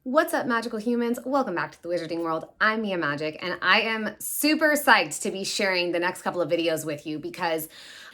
What's up, magical humans? Welcome back to the Wizarding World. I'm Mia Magic, and I am super psyched to be sharing the next couple of videos with you because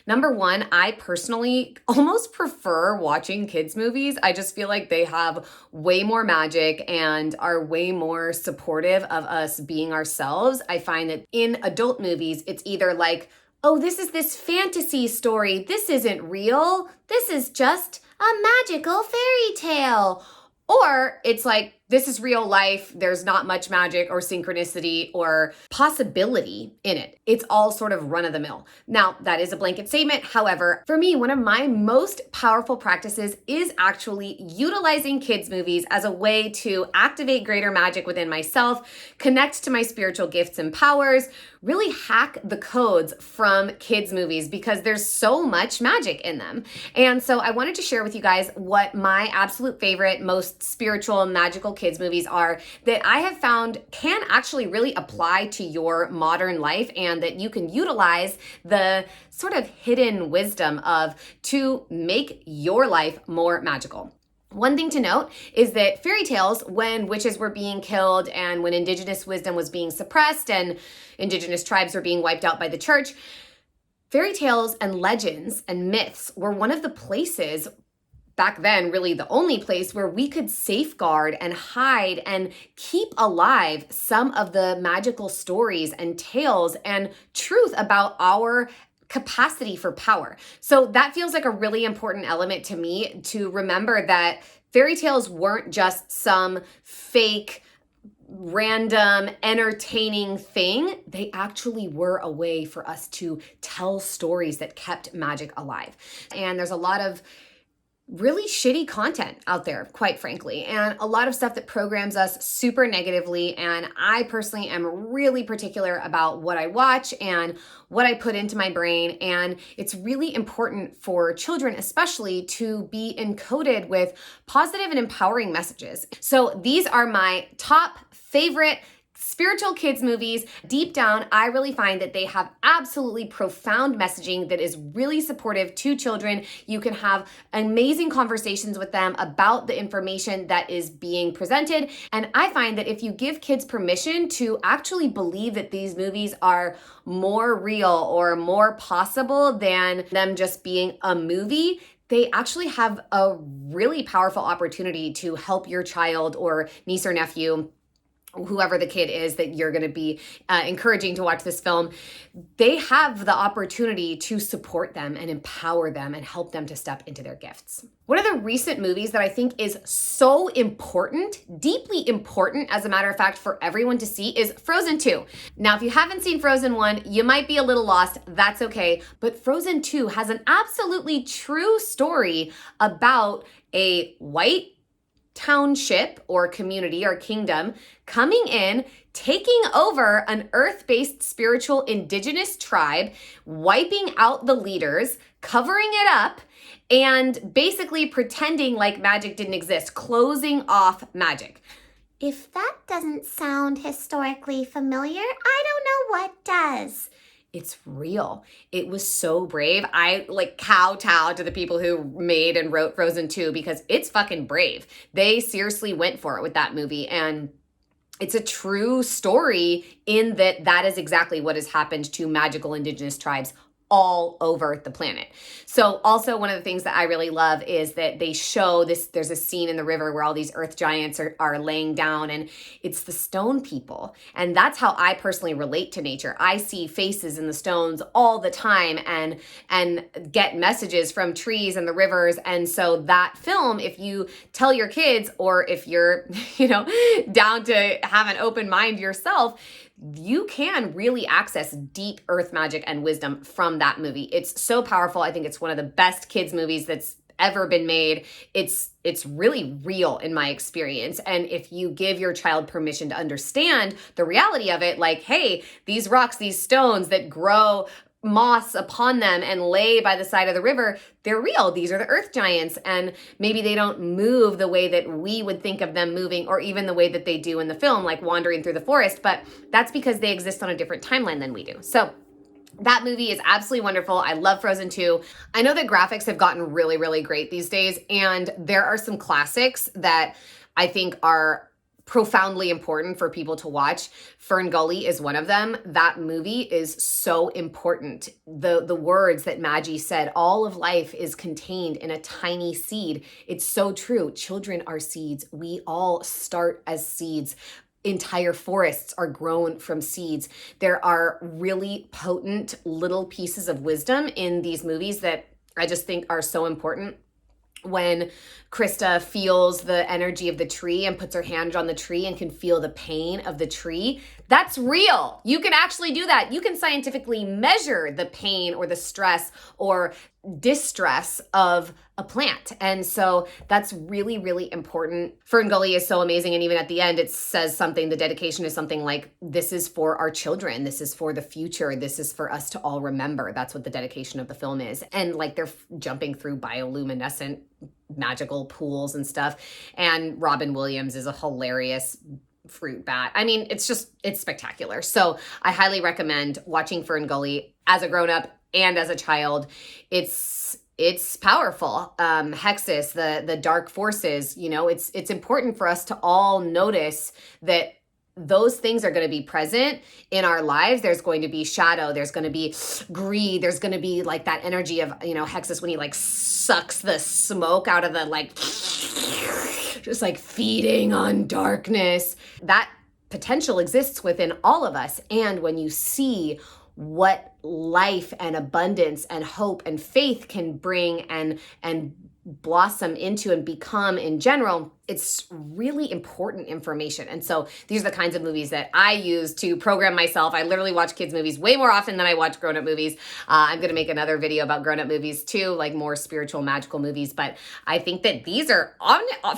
number one, I personally almost prefer watching kids' movies. I just feel like they have way more magic and are way more supportive of us being ourselves. I find that in adult movies, it's either like, oh, this is this fantasy story. This isn't real. This is just a magical fairy tale. Or it's like, this is real life. There's not much magic or synchronicity or possibility in it. It's all sort of run of the mill. Now, that is a blanket statement. However, for me, one of my most powerful practices is actually utilizing kids' movies as a way to activate greater magic within myself, connect to my spiritual gifts and powers, really hack the codes from kids' movies because there's so much magic in them. And so I wanted to share with you guys what my absolute favorite, most spiritual, magical kids movies are that I have found can actually really apply to your modern life and that you can utilize the sort of hidden wisdom of to make your life more magical. One thing to note is that fairy tales, when witches were being killed and when indigenous wisdom was being suppressed and indigenous tribes were being wiped out by the church, fairy tales and legends and myths were one of the places back then, really the only place where we could safeguard and hide and keep alive some of the magical stories and tales and truth about our capacity for power. So that feels like a really important element to me to remember that fairy tales weren't just some fake, random, entertaining thing. They actually were a way for us to tell stories that kept magic alive. And there's a lot of really shitty content out there, quite frankly, and a lot of stuff that programs us super negatively. And I personally am really particular about what I watch and what I put into my brain. And it's really important for children, especially, to be encoded with positive and empowering messages. So these are my top favorite spiritual kids movies. Deep down, I really find that they have absolutely profound messaging that is really supportive to children. You can have amazing conversations with them about the information that is being presented. And I find that if you give kids permission to actually believe that these movies are more real or more possible than them just being a movie, they actually have a really powerful opportunity to help your child or niece or nephew, whoever the kid is that you're going to be encouraging to watch this film. They have the opportunity to support them and empower them and help them to step into their gifts. One of the recent movies that I think is so important, deeply important, as a matter of fact, for everyone to see is Frozen 2. Now, if you haven't seen Frozen 1, you might be a little lost. That's okay. But Frozen 2 has an absolutely true story about a white township or community or kingdom coming in, taking over an earth-based spiritual indigenous tribe, wiping out the leaders, covering it up, and basically pretending like magic didn't exist, closing off magic. If that doesn't sound historically familiar, I don't know what does. It's real. It was so brave. I kowtow to the people who made and wrote Frozen 2 because it's fucking brave. They seriously went for it with that movie. And it's a true story in that that is exactly what has happened to magical indigenous tribes all over the planet. So also one of the things that I really love is that they show this, there's a scene in the river where all these earth giants are laying down, and it's the stone people. And that's how I personally relate to nature. I see faces in the stones all the time and get messages from trees and the rivers. And so that film, if you tell your kids, or if you're, down to have an open mind yourself, you can really access deep earth magic and wisdom from that movie. It's so powerful. I think it's one of the best kids movies that's ever been made. It's really real in my experience. And if you give your child permission to understand the reality of it, like, hey, these rocks, these stones that grow moss upon them and lay by the side of the river, they're real. These are the earth giants. And maybe they don't move the way that we would think of them moving, or even the way that they do in the film, like wandering through the forest. But that's because they exist on a different timeline than we do. So that movie is absolutely wonderful. I love Frozen 2. I know that graphics have gotten really, really great these days. And there are some classics that I think are profoundly important for people to watch. Fern Gully is one of them. That movie is so important. The words that Maggie said, all of life is contained in a tiny seed. It's so true. Children are seeds. We all start as seeds. Entire forests are grown from seeds. There are really potent little pieces of wisdom in these movies that I just think are so important. When Krista feels the energy of the tree and puts her hand on the tree and can feel the pain of the tree, that's real. You can actually do that. You can scientifically measure the pain or the stress or distress of a plant. And so that's really, really important. Fern Gully is so amazing. And even at the end, it says something, the dedication is something like, this is for our children. This is for the future. This is for us to all remember. That's what the dedication of the film is. And like they're jumping through bioluminescent magical pools and stuff. And Robin Williams is a hilarious fruit bat. I mean, it's spectacular. So I highly recommend watching Fern Gully as a grown-up and as a child. It's powerful. Hexus, the dark forces, it's important for us to all notice that those things are going to be present in our lives. There's going to be shadow. There's going to be greed. There's going to be like that energy of, Hexus when he like sucks the smoke out of the like, just like feeding on darkness. That potential exists within all of us. And when you see what life and abundance and hope and faith can bring and blossom into and become in general, it's really important information. And so these are the kinds of movies that I use to program myself. I literally watch kids' movies way more often than I watch grown-up movies. I'm going to make another video about grown-up movies too, like more spiritual, magical movies. But I think that these are,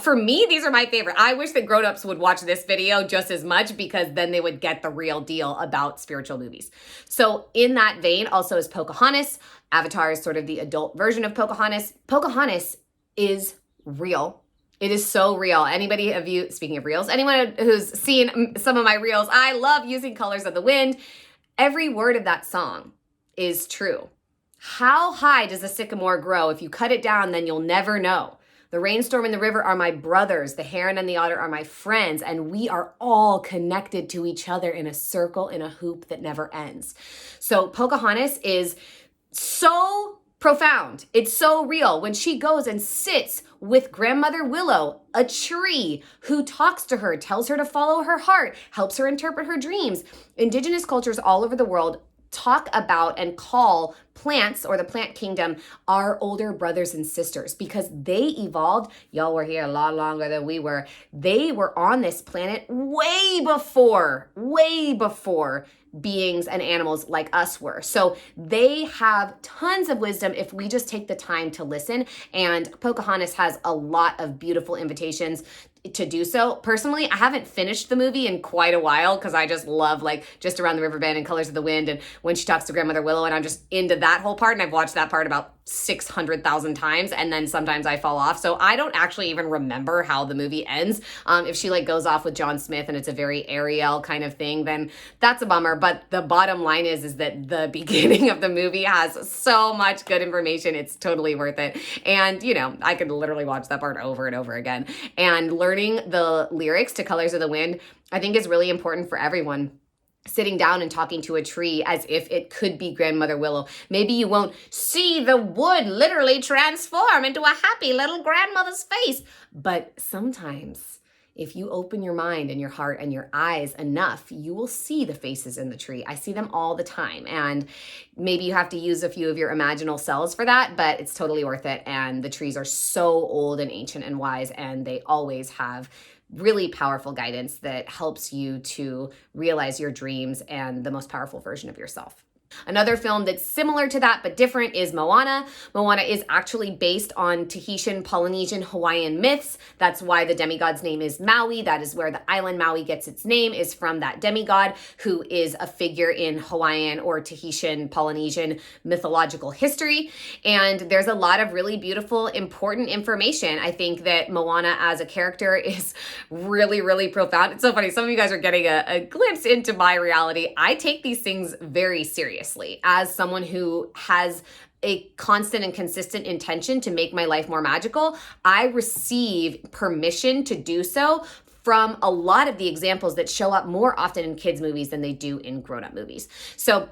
for me, these are my favorite. I wish that grown-ups would watch this video just as much because then they would get the real deal about spiritual movies. So in that vein also is Pocahontas. Avatar is sort of the adult version of Pocahontas. Pocahontas is real. It is so real. Anybody of you, speaking of reels, anyone who's seen some of my reels, I love using Colors of the Wind. Every word of that song is true. How high does a sycamore grow? If you cut it down, then you'll never know. The rainstorm and the river are my brothers. The heron and the otter are my friends. And we are all connected to each other in a circle, in a hoop that never ends. So Pocahontas is so profound. It's so real. When she goes and sits with Grandmother Willow, a tree, who talks to her, tells her to follow her heart, helps her interpret her dreams. Indigenous cultures all over the world talk about and call plants or the plant kingdom our older brothers and sisters because they evolved. Y'all were here a lot longer than we were. They were on this planet way before beings and animals like us were. So they have tons of wisdom if we just take the time to listen. And Pocahontas has a lot of beautiful invitations to do so. Personally, I haven't finished the movie in quite a while because I just love like Just Around the River Bend and Colors of the Wind and when she talks to Grandmother Willow, and I'm just into that whole part, and I've watched that part about 600,000 times, and then sometimes I fall off. So I don't actually even remember how the movie ends. If she like goes off with John Smith and it's a very Ariel kind of thing, then that's a bummer. But the bottom line is that the beginning of the movie has so much good information. It's totally worth it. And I could literally watch that part over and over again. And learning the lyrics to Colors of the Wind, I think is really important for everyone. Sitting down and talking to a tree as if it could be Grandmother Willow. Maybe you won't see the wood literally transform into a happy little grandmother's face. But sometimes if you open your mind and your heart and your eyes enough, you will see the faces in the tree. I see them all the time. And maybe you have to use a few of your imaginal cells for that, but it's totally worth it. And the trees are so old and ancient and wise, and they always have really powerful guidance that helps you to realize your dreams and the most powerful version of yourself. Another film that's similar to that but different is Moana. Moana is actually based on Tahitian, Polynesian, Hawaiian myths. That's why the demigod's name is Maui. That is where the island Maui gets its name, is from that demigod who is a figure in Hawaiian or Tahitian, Polynesian mythological history. And there's a lot of really beautiful, important information. I think that Moana as a character is really, really profound. It's so funny. Some of you guys are getting a glimpse into my reality. I take these things very seriously. As someone who has a constant and consistent intention to make my life more magical, I receive permission to do so from a lot of the examples that show up more often in kids' movies than they do in grown-up movies. So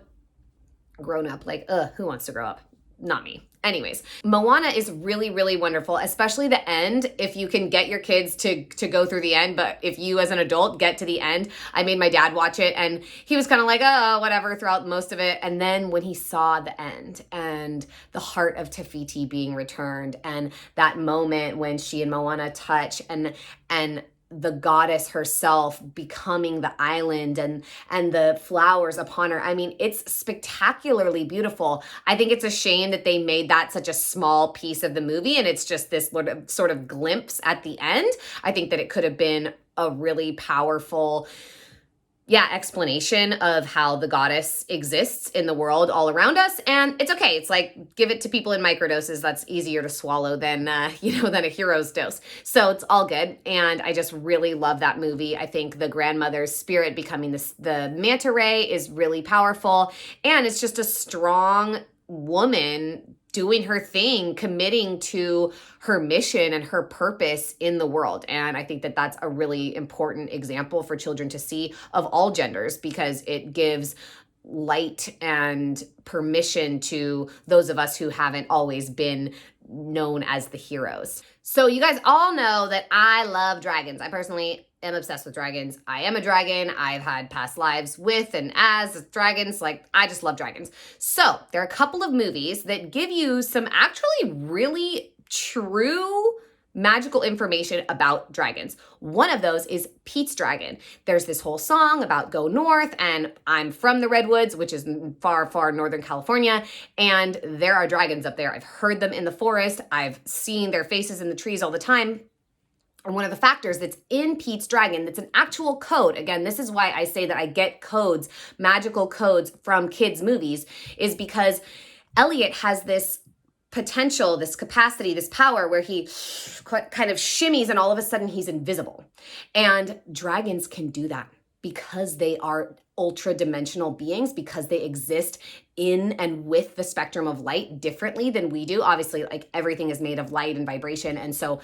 grown up, like, who wants to grow up? Not me. Anyways, Moana is really, really wonderful, especially the end. If you can get your kids to go through the end, but if you as an adult get to the end, I made my dad watch it and he was kind of like, oh, whatever, throughout most of it. And then when he saw the end and the heart of Tafiti being returned and that moment when she and Moana touch and the goddess herself becoming the island and the flowers upon her. I mean, it's spectacularly beautiful. I think it's a shame that they made that such a small piece of the movie and it's just this sort of glimpse at the end. I think that it could have been a really powerful explanation of how the goddess exists in the world all around us. And it's okay. It's like, give it to people in microdoses. That's easier to swallow than a hero's dose. So it's all good. And I just really love that movie. I think the grandmother's spirit becoming the manta ray is really powerful. And it's just a strong woman doing her thing, committing to her mission and her purpose in the world. And I think that that's a really important example for children to see of all genders because it gives light and permission to those of us who haven't always been known as the heroes. So you guys all know that I love dragons. I personally am obsessed with dragons. I am a dragon. I've had past lives with and as dragons. Like, I just love dragons. So there are a couple of movies that give you some actually really true magical information about dragons. One of those is Pete's Dragon. There's this whole song about go north, and I'm from the Redwoods, which is far, far northern California, and there are dragons up there. I've heard them in the forest. I've seen their faces in the trees all the time. And one of the factors that's in Pete's Dragon, that's an actual code, again, this is why I say that I get codes, magical codes from kids' movies, is because Elliot has this potential, this capacity, this power where he kind of shimmies and all of a sudden he's invisible. And dragons can do that because they are ultra dimensional beings, because they exist in and with the spectrum of light differently than we do. Obviously, like everything is made of light and vibration. And so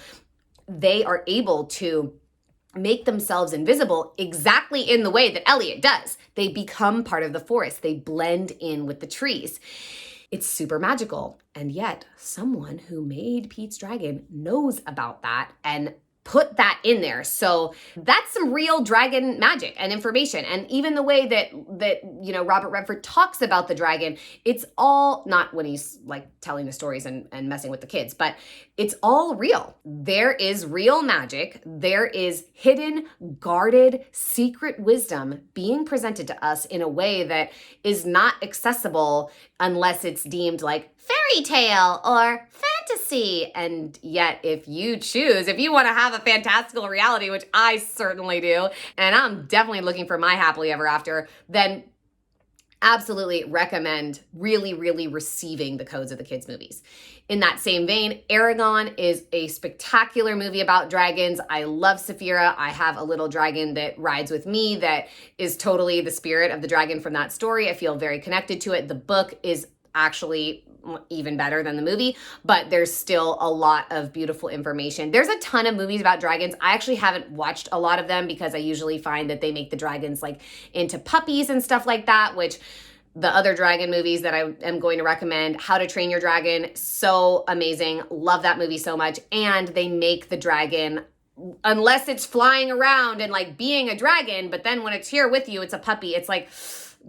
they are able to make themselves invisible exactly in the way that Elliot does. They become part of the forest. They blend in with the trees. It's super magical. And yet someone who made Pete's Dragon knows about that and put that in there. So that's some real dragon magic and information. And even the way that Robert Redford talks about the dragon, it's all not when he's like telling the stories and messing with the kids, but it's all real. There is real magic. There is hidden, guarded, secret wisdom being presented to us in a way that is not accessible unless it's deemed like fairy tale or fantasy. And yet, if you want to have a fantastical reality, which I certainly do, and I'm definitely looking for my happily ever after, then absolutely recommend really, really receiving the codes of the kids' movies. In that same vein, Aragon is a spectacular movie about dragons. I love Saphira. I have a little dragon that rides with me that is totally the spirit of the dragon from that story. I feel very connected to it. The book is actually even better than the movie, but there's still a lot of beautiful information. There's a ton of movies about dragons. I actually haven't watched a lot of them because I usually find that they make the dragons like into puppies and stuff like that, which the other dragon movies that I am going to recommend, How to Train Your Dragon, so amazing. Love that movie so much. And they make the dragon, unless it's flying around and like being a dragon, but then when it's here with you, it's a puppy. It's like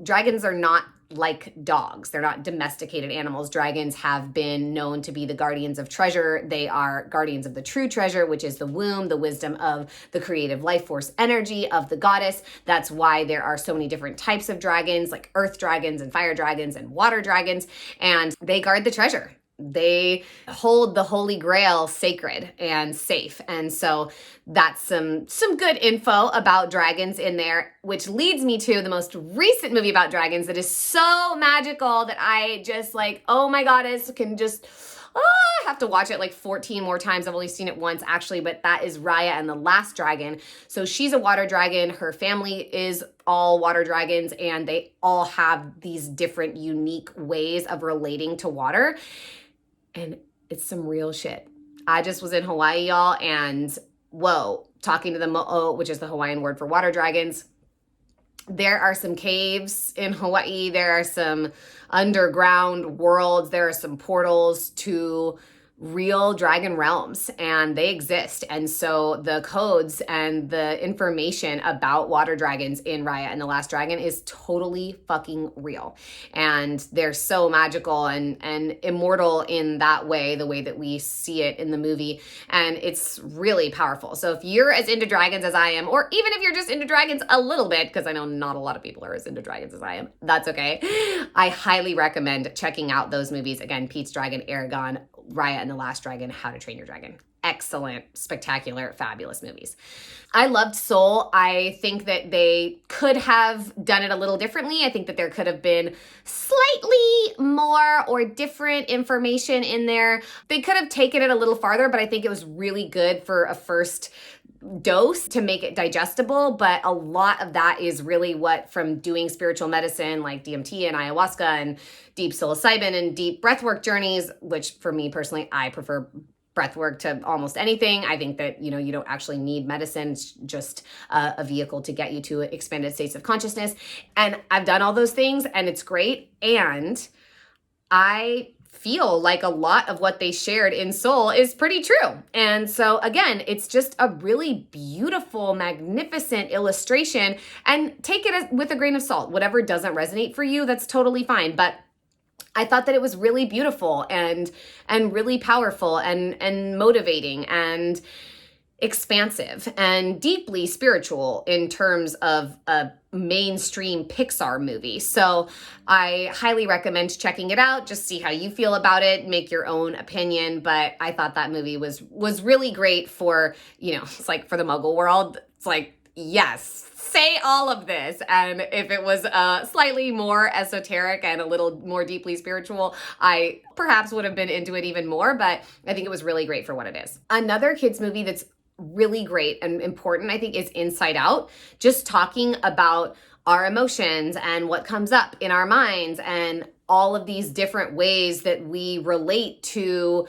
dragons are not like dogs. They're not domesticated animals. Dragons have been known to be the guardians of treasure. They are guardians of the true treasure, which is the womb, the wisdom of the creative life force energy of the goddess. That's why there are so many different types of dragons, like earth dragons and fire dragons and water dragons, and they guard the treasure. They hold the Holy Grail sacred and safe. And so that's some good info about dragons in there, which leads me to the most recent movie about dragons that is so magical that I just like, oh my goddess, can just, I have to watch it like 14 more times. I've only seen it once actually, but that is Raya and the Last Dragon. So she's a water dragon. Her family is all water dragons, and they all have these different unique ways of relating to water. And it's some real shit. I just was in Hawaii, y'all, and whoa, talking to the mo'o, which is the Hawaiian word for water dragons. There are some caves in Hawaii. There are some underground worlds. There are some portals to real dragon realms, and they exist. And so the codes and the information about water dragons in Raya and the Last Dragon is totally fucking real. And they're so magical and immortal in that way, the way that we see it in the movie. And it's really powerful. So if you're as into dragons as I am, or even if you're just into dragons a little bit, because I know not a lot of people are as into dragons as I am, that's okay. I highly recommend checking out those movies. Again, Pete's Dragon, Aragon, Raya and the Last Dragon, How to Train Your Dragon. Excellent, spectacular, fabulous movies. I loved Soul. I think that they could have done it a little differently. I think that there could have been slightly more or different information in there. They could have taken it a little farther, but I think it was really good for a first dose to make it digestible. But a lot of that is really what, from doing spiritual medicine like DMT and ayahuasca and deep psilocybin and deep breathwork journeys, which for me personally, I prefer breathwork to almost anything. I think that, you don't actually need medicine. It's just a vehicle to get you to expanded states of consciousness. And I've done all those things and it's great. And I feel like a lot of what they shared in Soul is pretty true. And so again, it's just a really beautiful, magnificent illustration, and take it with a grain of salt. Whatever doesn't resonate for you, that's totally fine. But I thought that it was really beautiful and really powerful and motivating and expansive and deeply spiritual in terms of a mainstream Pixar movie. So I highly recommend checking it out. Just see how you feel about it, make your own opinion. But I thought that movie was really great for, it's like for the Muggle world. It's like, yes, say all of this. And if it was slightly more esoteric and a little more deeply spiritual, I perhaps would have been into it even more. But I think it was really great for what it is. Another kids movie that's really great and important, I think, is Inside Out. Just talking about our emotions and what comes up in our minds and all of these different ways that we relate to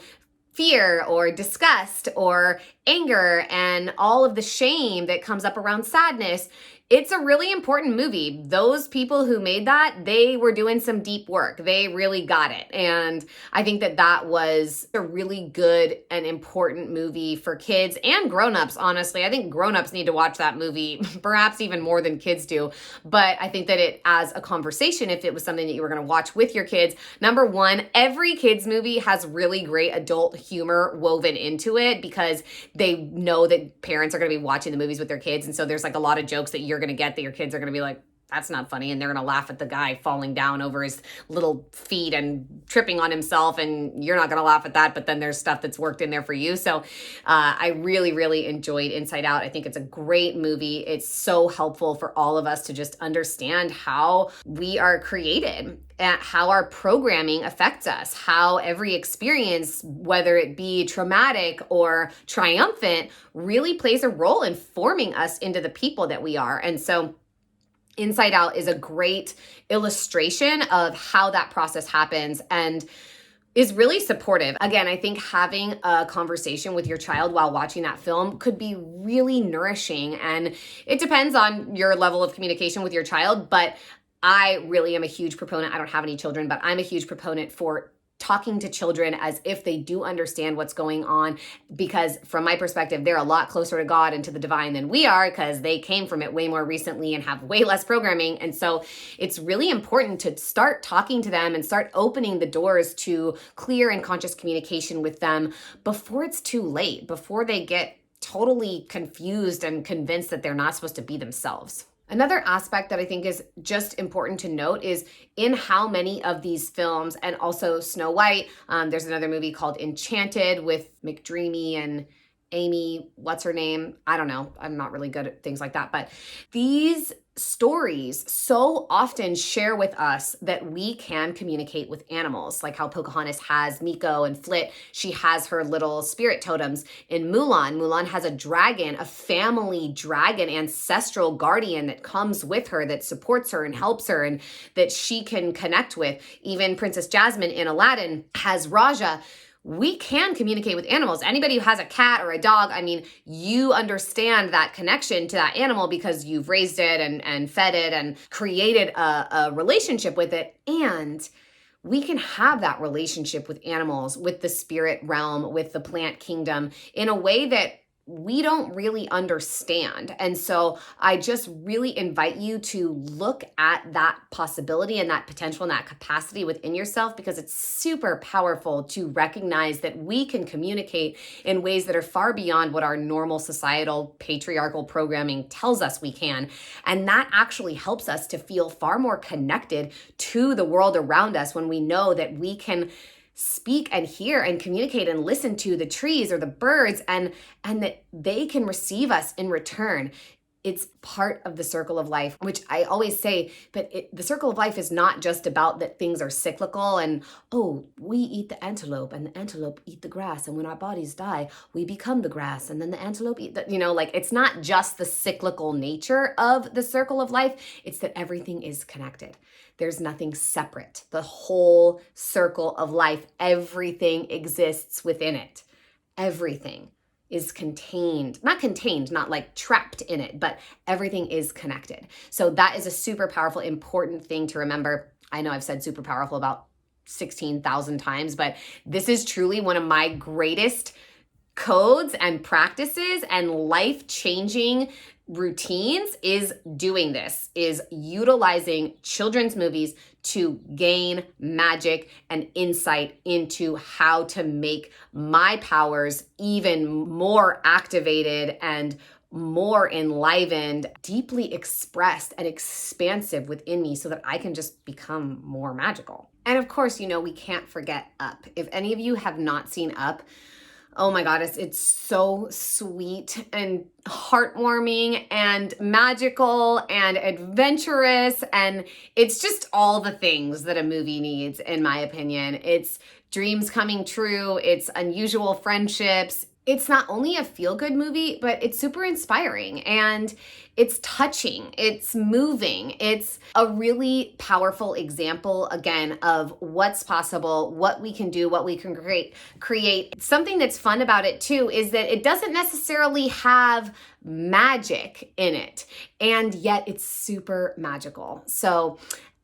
fear or disgust or anger and all of the shame that comes up around sadness. It's a really important movie. Those people who made that, they were doing some deep work. They really got it. And I think that was a really good and important movie for kids and grownups, honestly. I think grownups need to watch that movie, perhaps even more than kids do. But I think that it, as a conversation, if it was something that you were going to watch with your kids, number one, every kids movie has really great adult humor woven into it because they know that parents are going to be watching the movies with their kids. And so there's like a lot of jokes that you're going to get that your kids are going to be like, that's not funny. And they're going to laugh at the guy falling down over his little feet and tripping on himself. And you're not going to laugh at that. But then there's stuff that's worked in there for you. So I really, really enjoyed Inside Out. I think it's a great movie. It's so helpful for all of us to just understand how we are created, at how our programming affects us, how every experience, whether it be traumatic or triumphant, really plays a role in forming us into the people that we are. And so Inside Out is a great illustration of how that process happens and is really supportive. Again, I think having a conversation with your child while watching that film could be really nourishing. And it depends on your level of communication with your child, but I really am a huge proponent. I don't have any children, but I'm a huge proponent for talking to children as if they do understand what's going on, because from my perspective, they're a lot closer to God and to the divine than we are because they came from it way more recently and have way less programming. And so it's really important to start talking to them and start opening the doors to clear and conscious communication with them before it's too late, before they get totally confused and convinced that they're not supposed to be themselves. Another aspect that I think is just important to note is in how many of these films, and also Snow White, there's another movie called Enchanted with McDreamy and Amy, what's her name? I don't know. I'm not really good at things like that. But these stories so often share with us that we can communicate with animals, like how Pocahontas has Miko and Flit. She has her little spirit totems. In Mulan has a dragon, a family dragon, ancestral guardian that comes with her, that supports her and helps her and that she can connect with. Even Princess Jasmine in Aladdin has Raja. we can communicate with animals. Anybody who has a cat or a dog, I mean, you understand that connection to that animal because you've raised it and fed it and created a relationship with it. And we can have that relationship with animals, with the spirit realm, with the plant kingdom in a way that we don't really understand. And so I just really invite you to look at that possibility and that potential and that capacity within yourself, because it's super powerful to recognize that we can communicate in ways that are far beyond what our normal societal patriarchal programming tells us we can. And that actually helps us to feel far more connected to the world around us when we know that we can speak and hear and communicate and listen to the trees or the birds, and that they can receive us in return. It's part of the circle of life, which I always say, but the circle of life is not just about that things are cyclical and, oh, we eat the antelope and the antelope eat the grass. And when our bodies die, we become the grass and then the antelope eat the, like it's not just the cyclical nature of the circle of life. It's that everything is connected. There's nothing separate. The whole circle of life, everything exists within it. Everything is not like trapped in it, but everything is connected. So that is a super powerful, important thing to remember. I know I've said super powerful about 16,000 times, but this is truly one of my greatest codes and practices and life-changing routines is doing this, is utilizing children's movies to gain magic and insight into how to make my powers even more activated and more enlivened, deeply expressed and expansive within me so that I can just become more magical. And of course, we can't forget Up. If any of you have not seen Up, oh my God, it's so sweet and heartwarming and magical and adventurous. And it's just all the things that a movie needs, in my opinion. It's dreams coming true. It's unusual friendships. It's not only a feel-good movie, but it's super inspiring and it's touching, it's moving. It's a really powerful example, again, of what's possible, what we can do, what we can create. Something that's fun about it too is that it doesn't necessarily have magic in it, and yet it's super magical. So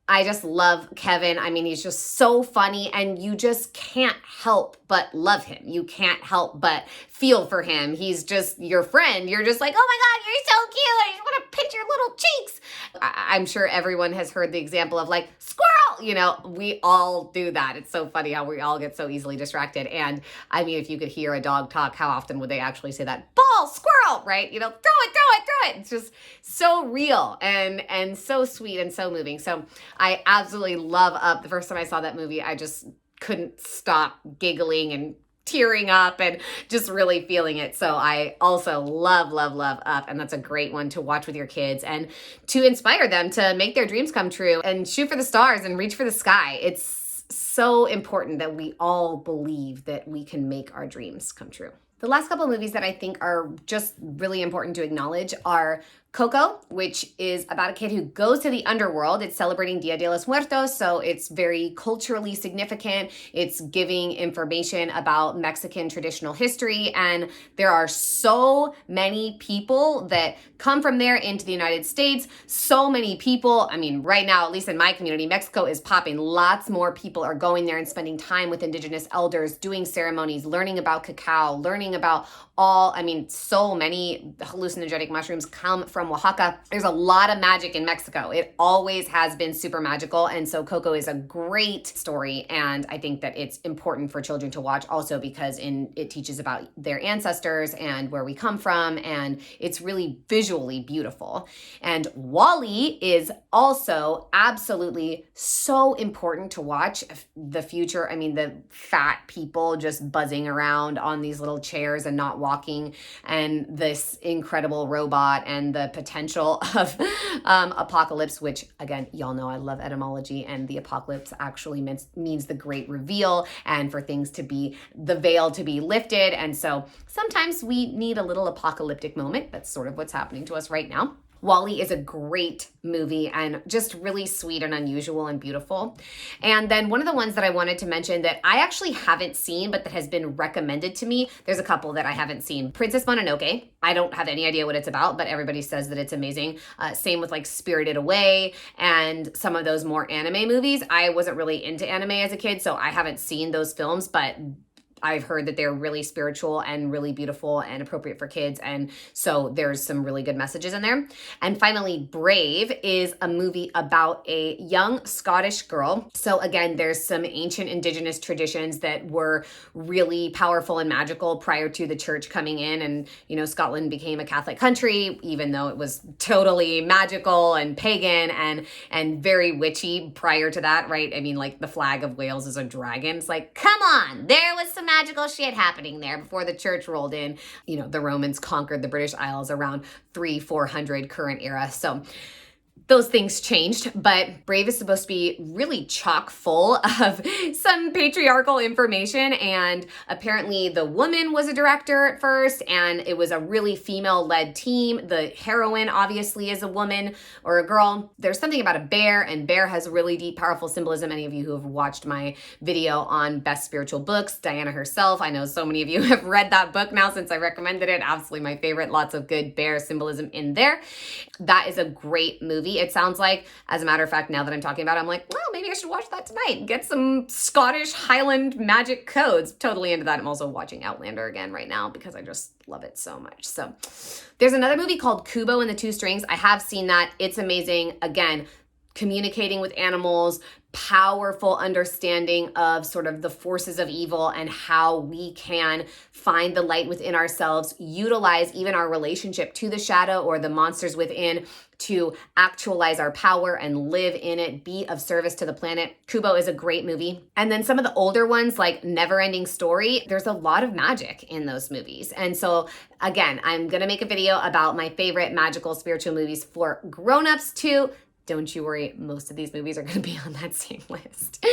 I just love Kevin. I mean, he's just so funny and you just can't help but love him. You can't help but feel for him. He's just your friend. You're just like, oh my God, you're so cute. I just want to pinch your little cheeks. I'm sure everyone has heard the example of like, squirrel, we all do that. It's so funny how we all get so easily distracted. And I mean, if you could hear a dog talk, how often would they actually say that? Ball, squirrel, right? Throw it. It's just so real and so sweet and so moving. So I absolutely love Up. The first time I saw that movie, I just couldn't stop giggling and tearing up and just really feeling it. So I also love Up. And that's a great one to watch with your kids and to inspire them to make their dreams come true and shoot for the stars and reach for the sky. It's so important that we all believe that we can make our dreams come true. The last couple of movies that I think are just really important to acknowledge are Coco, which is about a kid who goes to the underworld. It's celebrating Dia de los Muertos, so it's very culturally significant. It's giving information about Mexican traditional history, and there are so many people that come from there into the United States. So many people, I mean, right now, at least in my community, Mexico is popping. Lots more people are going there and spending time with indigenous elders, doing ceremonies, learning about cacao, learning about so many hallucinogenic mushrooms come from Oaxaca. There's a lot of magic in Mexico. It always has been super magical. And so Coco is a great story. And I think that it's important for children to watch also because it teaches about their ancestors and where we come from. And it's really visually beautiful. And Wall-E is also absolutely so important to watch. The future, the fat people just buzzing around on these little chairs and not walking, and this incredible robot and the potential of apocalypse, which again, y'all know I love etymology, and the apocalypse actually means the great reveal and for things to be, the veil to be lifted. And so sometimes we need a little apocalyptic moment. That's sort of what's happening to us right now. WALL-E is a great movie and just really sweet and unusual and beautiful. And then one of the ones that I wanted to mention that I actually haven't seen, but that has been recommended to me, there's a couple that I haven't seen. Princess Mononoke. I don't have any idea what it's about, but everybody says that it's amazing. Same with like Spirited Away and some of those more anime movies. I wasn't really into anime as a kid, so I haven't seen those films, but I've heard that they're really spiritual and really beautiful and appropriate for kids. And so there's some really good messages in there. And finally, Brave is a movie about a young Scottish girl. So again, there's some ancient indigenous traditions that were really powerful and magical prior to the church coming in. And, you know, Scotland became a Catholic country, even though it was totally magical and pagan and very witchy prior to that, right? I mean, like the flag of Wales is a dragon. It's like, come on, there was some magical shit happening there before the church rolled in. You know, the Romans conquered the British Isles around 300-400 current era. So those things changed, but Brave is supposed to be really chock full of some patriarchal information. And apparently the woman was a director at first, and it was a really female-led team. The heroine obviously is a woman or a girl. There's something about a bear, and bear has really deep, powerful symbolism. Any of you who have watched my video on best spiritual books, Diana herself, I know so many of you have read that book now since I recommended it. Absolutely my favorite. Lots of good bear symbolism in there. That is a great movie. It sounds like, as a matter of fact, now that I'm talking about it, I'm like, well, maybe I should watch that tonight. Get some Scottish Highland magic codes. Totally into that. I'm also watching Outlander again right now because I just love it so much. So there's another movie called Kubo and the Two Strings. I have seen that. It's amazing. Again, communicating with animals, powerful understanding of sort of the forces of evil and how we can find the light within ourselves, utilize even our relationship to the shadow or the monsters within to actualize our power and live in it, be of service to the planet. Kubo is a great movie. And then some of the older ones like Neverending Story, there's a lot of magic in those movies. And so again, I'm gonna make a video about my favorite magical spiritual movies for grown-ups too. Don't you worry, most of these movies are going to be on that same list.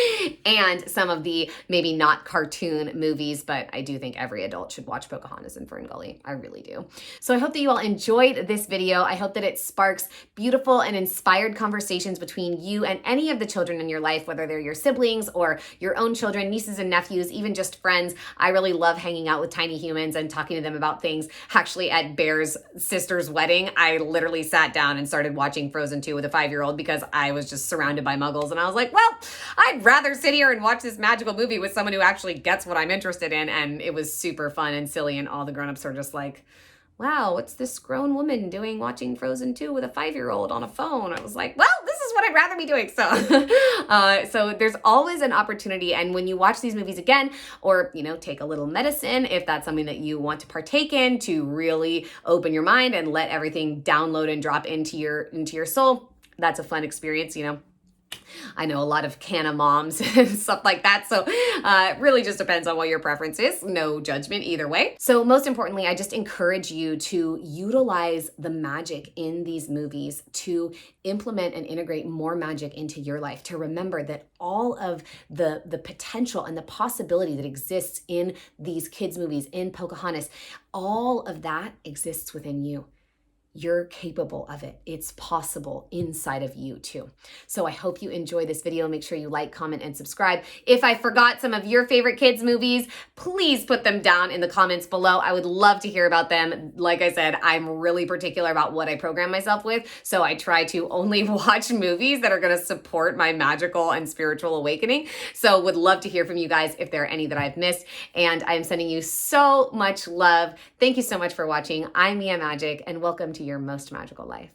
And some of the maybe not cartoon movies, but I do think every adult should watch Pocahontas and Fern Gully. I really do. So I hope that you all enjoyed this video. I hope that it sparks beautiful and inspired conversations between you and any of the children in your life, whether they're your siblings or your own children, nieces and nephews, even just friends. I really love hanging out with tiny humans and talking to them about things. Actually, at Bear's sister's wedding, I literally sat down and started watching Frozen 2 with a 5-year-old because I was just surrounded by muggles. And I was like, well, I'd rather sit here and watch this magical movie with someone who actually gets what I'm interested in. And it was super fun and silly. And all the grown-ups are just like, wow, what's this grown woman doing watching Frozen 2 with a 5-year-old on a phone? I was like, well, this is what I'd rather be doing. So, so there's always an opportunity. And when you watch these movies again, or, you know, take a little medicine, if that's something that you want to partake in to really open your mind and let everything download and drop into your soul, that's a fun experience, you know. I know a lot of Canna moms and stuff like that. So it really just depends on what your preference is. No judgment either way. So most importantly, I just encourage you to utilize the magic in these movies to implement and integrate more magic into your life, to remember that all of the potential and the possibility that exists in these kids' movies, in Pocahontas, all of that exists within you. You're capable of it. It's possible inside of you too. So I hope you enjoy this video. Make sure you like, comment, and subscribe. If I forgot some of your favorite kids movies, please put them down in the comments below. I would love to hear about them. Like I said, I'm really particular about what I program myself with. So I try to only watch movies that are going to support my magical and spiritual awakening. So would love to hear from you guys if there are any that I've missed. And I'm sending you so much love. Thank you so much for watching. I'm Mia Magic, and welcome to your most magical life.